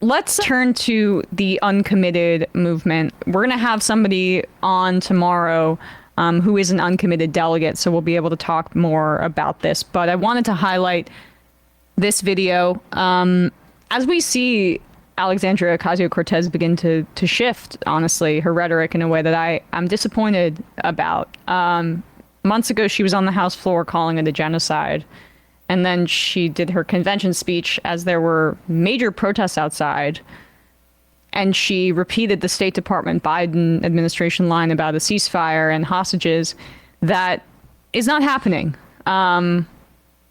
let's turn to the uncommitted movement. We're going to have somebody on tomorrow who is an uncommitted delegate, so we'll be able to talk more about this. But I wanted to highlight this video. As we see Alexandria Ocasio-Cortez begin to shift, honestly, her rhetoric in a way that I'm disappointed about. Months ago, she was on the House floor calling it a genocide. And then she did her convention speech as there were major protests outside. And she repeated the State Department Biden administration line about a ceasefire and hostages. That is not happening.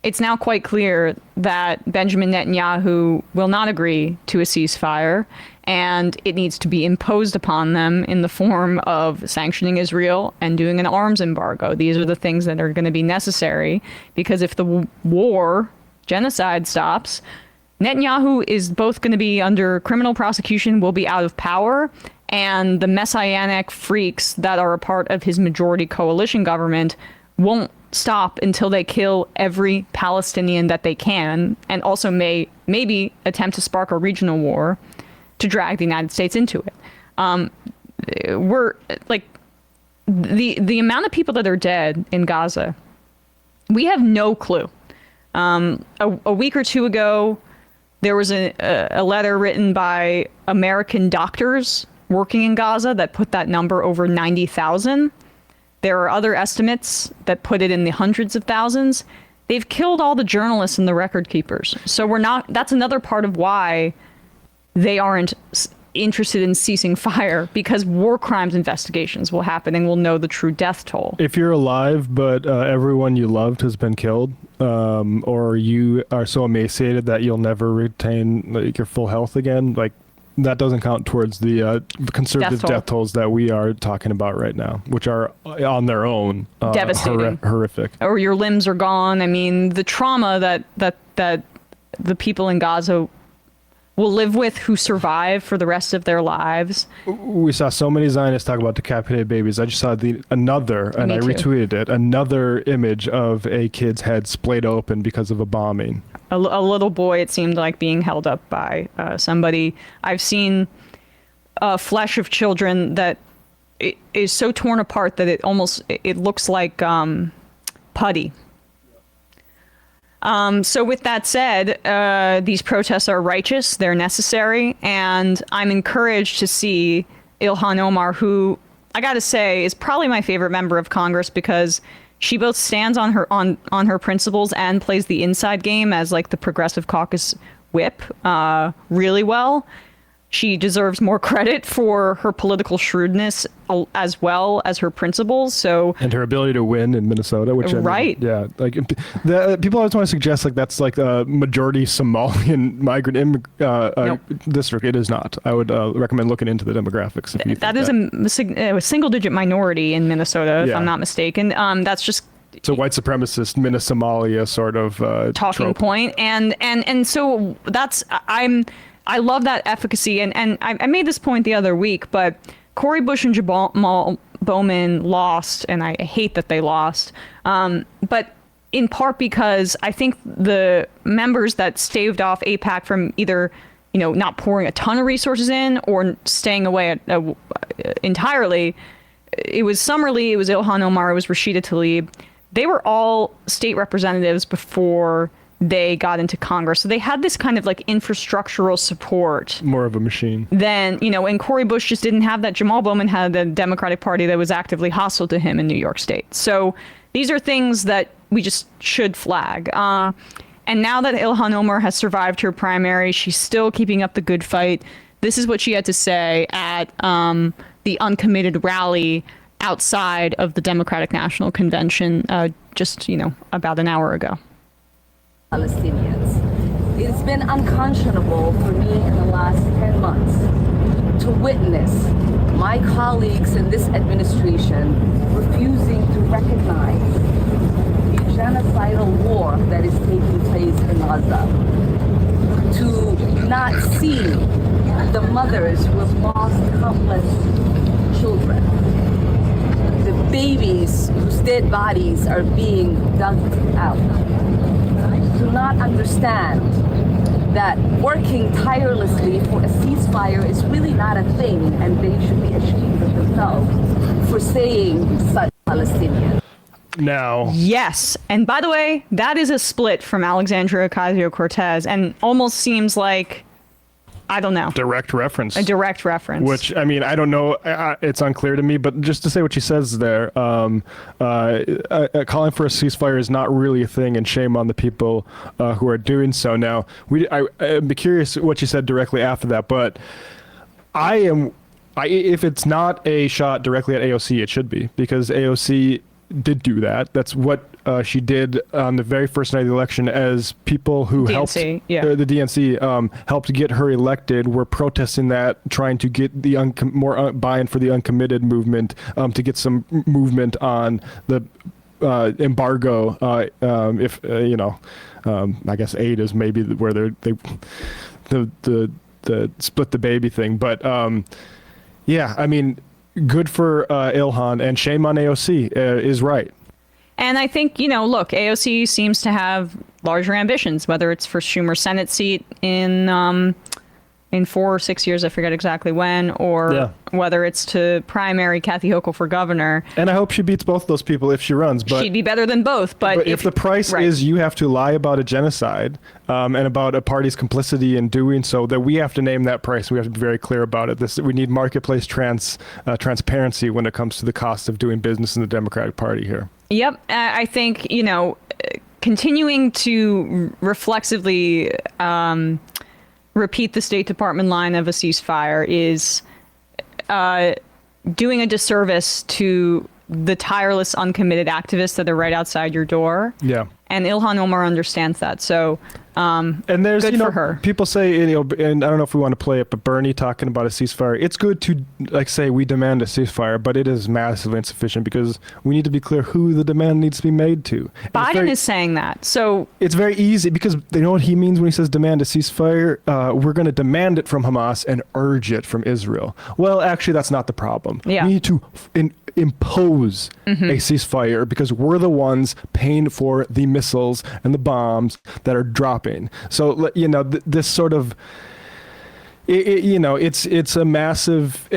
It's now quite clear that Benjamin Netanyahu will not agree to a ceasefire, and it needs to be imposed upon them in the form of sanctioning Israel and doing an arms embargo. These are the things that are going to be necessary, because if the war, genocide, stops, Netanyahu is both going to be under criminal prosecution, will be out of power, and the messianic freaks that are a part of his majority coalition government won't stop until they kill every Palestinian that they can, and also maybe attempt to spark a regional war to drag the United States into it. We're like the amount of people that are dead in Gaza, we have no clue. A week or two ago, there was a letter written by American doctors working in Gaza that put that number over 90,000. There are other estimates that put it in the hundreds of thousands. They've killed all the journalists and the record keepers. So that's another part of why they aren't interested in ceasing fire, because war crimes investigations will happen and we'll know the true death toll. If you're alive, but everyone you loved has been killed, or you are so emaciated that you'll never retain your full health again, that doesn't count towards the conservative death tolls that we are talking about right now, which are on their own devastating, horrific. Or your limbs are gone. I mean, the trauma that the people in Gaza will live with who survive for the rest of their lives. We saw so many Zionists talk about decapitated babies. I just saw another retweeted it, another image of a kid's head splayed open because of a bombing. A little boy, it seemed like, being held up by somebody. I've seen flesh of children that is so torn apart that it looks like putty. So with that said, these protests are righteous, they're necessary, and I'm encouraged to see Ilhan Omar, who I gotta say is probably my favorite member of Congress, because she both stands on her principles and plays the inside game as like the Progressive Caucus whip really well. She deserves more credit for her political shrewdness as well as her principles. And her ability to win in Minnesota, which right. People always want to suggest that's like a majority Somalian migrant nope. District. It is not. I would recommend looking into the demographics. If you that is a single-digit minority in Minnesota, if I'm not mistaken. That's just. It's a white supremacist Minnesomalia sort of talking trope. Point, and so I love that efficacy, and I made this point the other week, but Cori Bush and Jamal Bowman lost, and I hate that they lost, but in part because I think the members that staved off AIPAC from either not pouring a ton of resources in or staying away entirely, it was Summer Lee, it was Ilhan Omar, it was Rashida Tlaib. They were all state representatives before they got into Congress. So they had this kind of like infrastructural support. More of a machine. Then, and Cori Bush just didn't have that. Jamal Bowman had the Democratic Party that was actively hostile to him in New York State. So these are things that we just should flag. And now that Ilhan Omar has survived her primary, she's still keeping up the good fight. This is what she had to say at the uncommitted rally outside of the Democratic National Convention just, about an hour ago. Palestinians. It's been unconscionable for me in the last 10 months to witness my colleagues in this administration refusing to recognize the genocidal war that is taking place in Gaza, to not see the mothers who have lost countless children, the babies whose dead bodies are being dug out. Do not understand that working tirelessly for a ceasefire is really not a thing, and they should be ashamed of themselves for saying such Palestinians. Now, Yes. And by the way, that is a split from Alexandria Ocasio-Cortez and almost seems like, I don't know, direct reference. a direct reference. Which, I mean, I don't know. It's unclear to me, but just to say what she says there, calling for a ceasefire is not really a thing, and shame on the people who are doing so. Now, I'd be curious what she said directly after that, but if it's not a shot directly at AOC, it should be, because AOC did do that. That's what she did on the very first night of the election, as people who DNC, helped the DNC helped get her elected were protesting that, trying to get the more buy-in for the uncommitted movement, to get some movement on the embargo. I guess aid is maybe where they the split the baby thing, but yeah, I mean, good for Ilhan, and shame on AOC is right. And I think, look, AOC seems to have larger ambitions, whether it's for Schumer's Senate seat in 4 or 6 years, I forget exactly when, or whether it's to primary Kathy Hochul for governor. And I hope she beats both those people if she runs. But she'd be better than both. But if the price is you have to lie about a genocide and about a party's complicity in doing so, that we have to name that price. We have to be very clear about it. We need marketplace transparency when it comes to the cost of doing business in the Democratic Party here. Yep. I think, continuing to reflexively repeat the State Department line of a ceasefire is doing a disservice to the tireless, uncommitted activists that are right outside your door. Yeah. And Ilhan Omar understands that. So and there's, good for her. People say, and I don't know if we want to play it, but Bernie talking about a ceasefire, it's good to say we demand a ceasefire, but it is massively insufficient, because we need to be clear who the demand needs to be made to. And Biden is saying that. So it's very easy, because they know what he means when he says demand a ceasefire. We're going to demand it from Hamas and urge it from Israel. Well, actually, that's not the problem. Yeah. We need to impose a ceasefire, because we're the ones paying for the missiles and the bombs that are dropping. So, this sort of, it's a massive,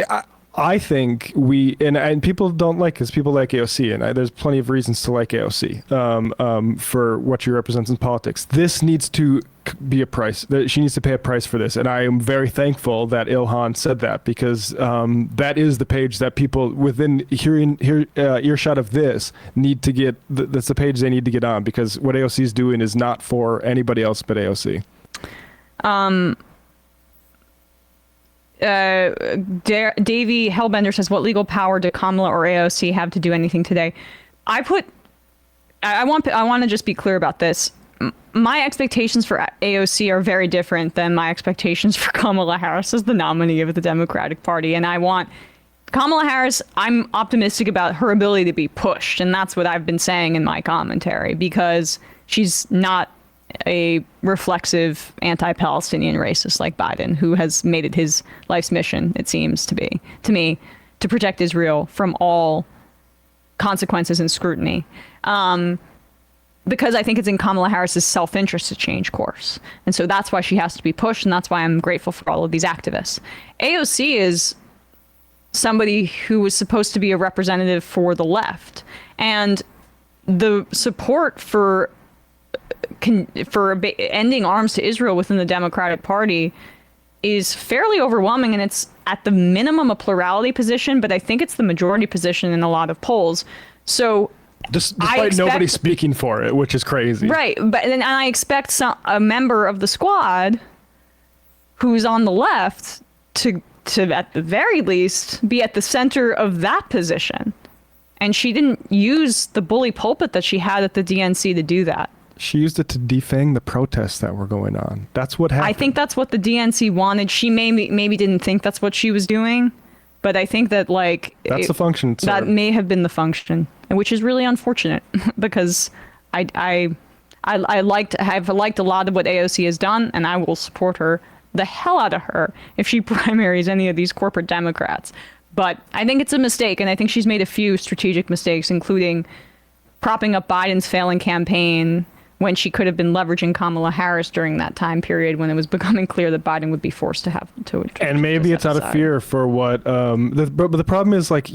I think and people don't like this. People like AOC, and there's plenty of reasons to like AOC for what she represents in politics. This needs to be a price. She needs to pay a price for this, and I am very thankful that Ilhan said that, because that is the page that people within earshot of this need to get. That's the page they need to get on, because what AOC is doing is not for anybody else but AOC. Davey Hellbender says, what legal power do Kamala or AOC have to do anything today? I want to just be clear about this. My expectations for AOC are very different than my expectations for Kamala Harris as the nominee of the Democratic Party. And I want Kamala Harris, I'm optimistic about her ability to be pushed. And that's what I've been saying in my commentary, because she's not a reflexive anti-Palestinian racist like Biden, who has made it his life's mission, it seems to be, to me, to protect Israel from all consequences and scrutiny. Because I think it's in Kamala Harris's self-interest to change course. And so that's why she has to be pushed, and that's why I'm grateful for all of these activists. AOC is somebody who was supposed to be a representative for the left. And the support for ending arms to Israel within the Democratic Party is fairly overwhelming, and it's at the minimum a plurality position, but I think it's the majority position in a lot of polls. So despite nobody speaking for it, which is crazy. Right. But then I expect a member of the squad who's on the left to at the very least be at the center of that position. And she didn't use the bully pulpit that she had at the DNC to do that. She used it to defang the protests that were going on. That's what happened. I think that's what the DNC wanted. She maybe didn't think that's what she was doing, but I think that that's the function. That may have been the function, which is really unfortunate because I've liked a lot of what AOC has done, and I will support her the hell out of her if she primaries any of these corporate Democrats. But I think it's a mistake, and I think she's made a few strategic mistakes, including propping up Biden's failing campaign when she could have been leveraging Kamala Harris during that time period when it was becoming clear that Biden would be forced to have to. And maybe it's out of fear for what. But the problem is, like,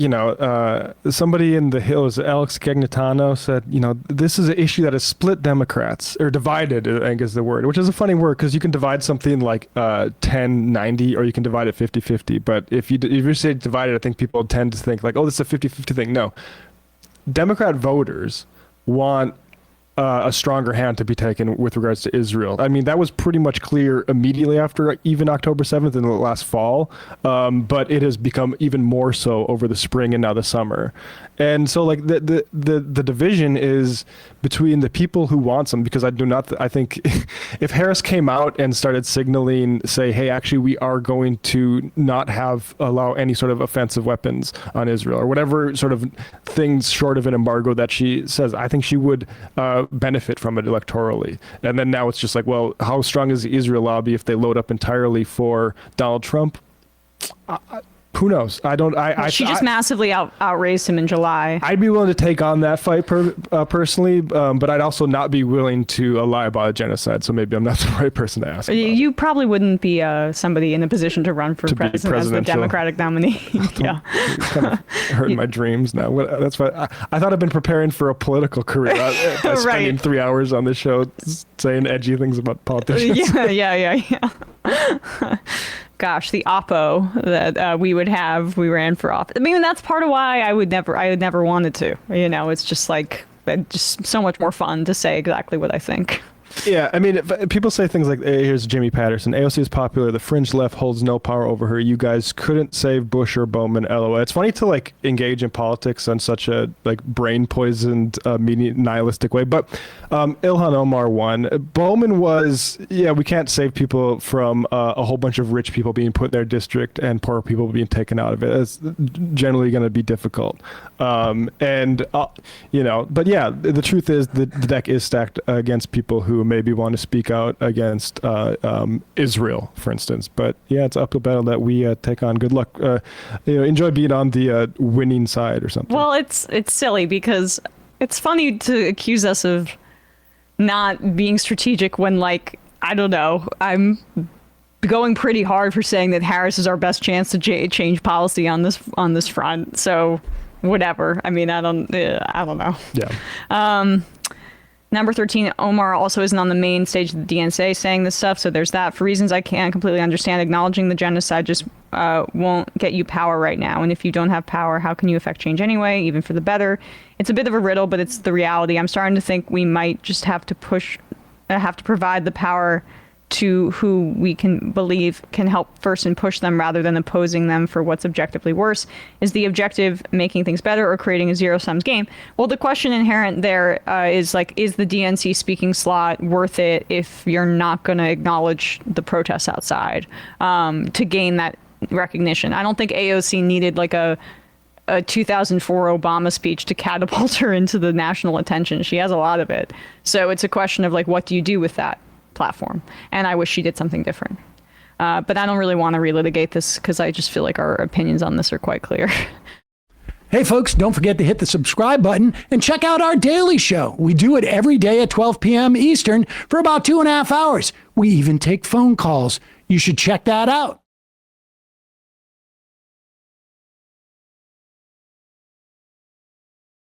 somebody in the Hills, Alex Gagnitano, said, this is an issue that has split Democrats, or divided, I think is the word, which is a funny word because you can divide something like 10-90, or you can divide it 50-50. But if you say divided, I think people tend to think like, oh, this is a 50-50 thing. No, Democrat voters want a stronger hand to be taken with regards to Israel. I mean, that was pretty much clear immediately after even October 7th in the last fall, but it has become even more so over the spring and now the summer. And so, like, the division is between the people who want them, because I think if Harris came out and started signaling, say, hey, actually, we are going to not allow any sort of offensive weapons on Israel, or whatever sort of things short of an embargo that she says, I think she would benefit from it electorally. And then now it's just like, well, how strong is the Israel lobby if they load up entirely for Donald Trump? Who knows? She just massively outraised him in July. I'd be willing to take on that fight personally, but I'd also not be willing to lie about a genocide. So maybe I'm not the right person to ask. You probably wouldn't be somebody in a position to run for president as the Democratic nominee. Yeah, it's kind of hurting my dreams now. That's why I thought I've been preparing for a political career. By spending 3 hours on this show saying edgy things about politicians. Yeah. Gosh, the oppo that we ran for office. I mean, that's part of why I had never wanted to. It's just like, just so much more fun to say exactly what I think. Yeah, I mean, people say things like, hey, here's Jimmy Patterson. AOC is popular. The fringe left holds no power over her. You guys couldn't save Bush or Bowman, LOL. It's funny to, like, engage in politics on such a, like, brain-poisoned, nihilistic way. But Ilhan Omar won. Bowman was, we can't save people from a whole bunch of rich people being put in their district and poor people being taken out of it. It's generally going to be difficult. But yeah, the truth is the deck is stacked against people who maybe want to speak out against Israel, for instance. But yeah, it's an uphill battle that we take on. Good luck. Enjoy being on the winning side or something. Well, it's silly because it's funny to accuse us of not being strategic when, like, I don't know, I'm going pretty hard for saying that Harris is our best chance to change policy on this front. So whatever. I mean, I don't know. Yeah. Number 13, Omar also isn't on the main stage of the DNC saying this stuff, so there's that. For reasons I can't completely understand, acknowledging the genocide just won't get you power right now. And if you don't have power, how can you affect change anyway, even for the better? It's a bit of a riddle, but it's the reality. I'm starting to think we might just have to provide the power to who we can believe can help first and push them rather than opposing them for what's objectively worse. Is the objective making things better or creating a zero-sum game? Well, the question inherent there is the DNC speaking slot worth it if you're not going to acknowledge the protests outside to gain that recognition? I don't think AOC needed like a 2004 Obama speech to catapult her into the national attention. She has a lot of it. So it's a question of, like, what do you do with that platform? And I wish she did something different. But I don't really want to relitigate this because I just feel like our opinions on this are quite clear. Hey, folks, don't forget to hit the subscribe button and check out our daily show. We do it every day at 12 p.m. Eastern for about 2.5 hours. We even take phone calls. You should check that out.